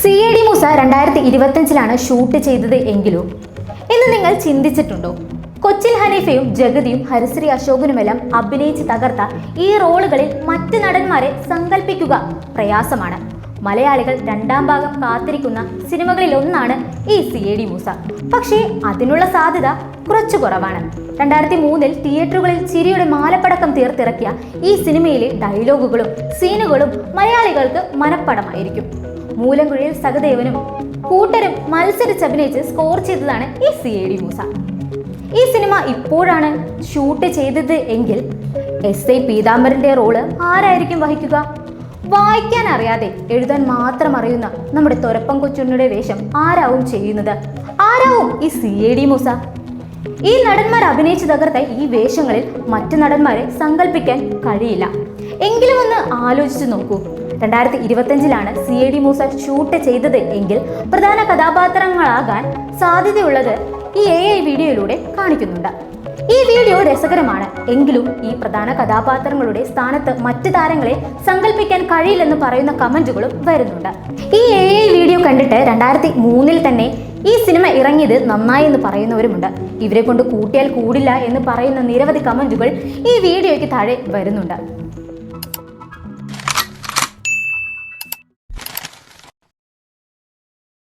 CID Musa 2025-ലാണ് shoot ചെയ്തത് എങ്കിലും ഇന്ന് നിങ്ങൾ ചിന്തിച്ചിട്ടുണ്ടോ? കൊച്ചിൻ ഹനീഫയും ജഗതിയും ഹരിശ്രീ അശോകനുമെല്ലാം അഭിനയിച്ച് തകർത്ത ഈ റോളുകളിൽ മറ്റ് നടന്മാരെ സങ്കല്പിക്കുക പ്രയാസമാണ്. മലയാളികൾ രണ്ടാം ഭാഗം കാത്തിരിക്കുന്ന സിനിമകളിൽ ഒന്നാണ് ഈ CID മൂസ. പക്ഷേ അതിനുള്ള സാധ്യത കുറച്ചു കുറവാണ്. 2003-ൽ തിയേറ്ററുകളിൽ ചിരിയുടെ മാലപ്പടക്കം തീർത്തിറക്കിയ ഈ സിനിമയിലെ ഡയലോഗുകളും സീനുകളും മലയാളികൾക്ക് മനഃപ്പാഠമായിരിക്കും. മൂലംകുഴിയിൽ സഹദേവനും കൂട്ടരും മത്സരിച്ചഭിനയിച്ച് സ്കോർ ചെയ്തതാണ് ഈ CID മൂസ. ഈ സിനിമ ഇപ്പോഴാണ് ഷൂട്ട് ചെയ്തത് എങ്കിൽ SI പീതാംബരന്റെ റോള് ആരായിരിക്കും വഹിക്കുക? വായിക്കാൻ അറിയാതെ എഴുതാൻ മാത്രം അറിയുന്ന നമ്മുടെ തൊരപ്പം കൊച്ചുണ്ണിയുടെ വേഷം ആരാവും ചെയ്യുന്നത്? ആരാവും ഈ CID മൂസ? ഈ നടന്മാർ അഭിനയിച്ച് തകർത്ത ഈ വേഷങ്ങളിൽ മറ്റു നടന്മാരെ സങ്കല്പിക്കാൻ കഴിയില്ല. എങ്കിലും ഒന്ന് ആലോചിച്ചു നോക്കൂ. 2025-ലാണ് CID മൂസ ഷൂട്ട് ചെയ്തത് എങ്കിൽ പ്രധാന കഥാപാത്രങ്ങളാകാൻ സാധ്യതയുള്ളത് ഈ AI വീഡിയോയിലൂടെ കാണിക്കുന്നുണ്ട്. ഈ വീഡിയോ രസകരമാണ് എങ്കിലും ഈ പ്രധാന കഥാപാത്രങ്ങളുടെ സ്ഥാനത്ത് മറ്റു താരങ്ങളെ സങ്കല്പിക്കാൻ കഴിയില്ലെന്ന് പറയുന്ന കമന്റുകളും വരുന്നുണ്ട്. ഈ AI വീഡിയോ കണ്ടിട്ട് 2003-ൽ തന്നെ ഈ സിനിമ ഇറങ്ങിയത് നന്നായി എന്ന് പറയുന്നവരുമുണ്ട്. ഇവരെ കൊണ്ട് കൂട്ടിയാൽ കൂടില്ല എന്ന് പറയുന്ന നിരവധി കമന്റുകൾ ഈ വീഡിയോയ്ക്ക് താഴെ വരുന്നുണ്ട്.